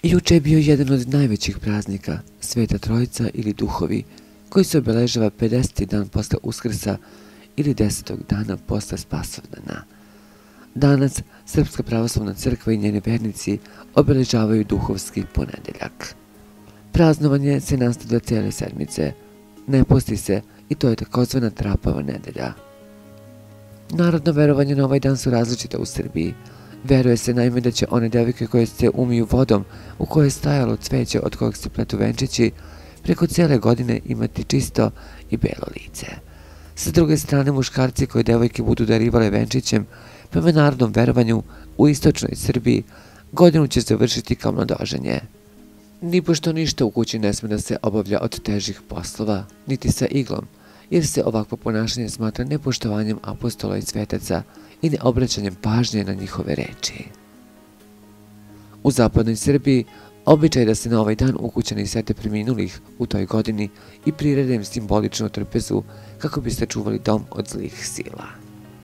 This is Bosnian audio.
Juče je bio jedan od najvećih praznika, Sveta Trojica ili Duhovi, koji se obeležava 50. dan posle Uskrsa ili 10. dana posle Spasovdana. Danas Srpska pravoslavna crkva i njeni vernici obeležavaju Duhovski ponedeljak. Praznovanje se nastavlja cijele sedmice, ne posti se i to je takozvana Trapava nedelja. Narodno verovanje na ovaj dan su različita u Srbiji. Veruje se naime da će one devojke koje se umiju vodom u kojoj je stajalo cveće od kojeg se pletu venčići preko cijele godine imati čisto i belo lice. Sa druge strane, muškarci koje devojke budu darivale venčićem, prema narodnom verovanju u istočnoj Srbiji, godinu će završiti kao mladoženje. Nipošto ništa u kući ne sme da se obavlja od težih poslova, niti sa iglom, jer se ovakvo ponašanje smatra nepoštovanjem apostola i svetaca i neobraćanjem pažnje na njihove reči. U zapadnoj Srbiji običaj je da se na ovaj dan ukućani sete preminulih u toj godini i prirede im simboličnu trpezu kako bi sačuvali dom od zlih sila.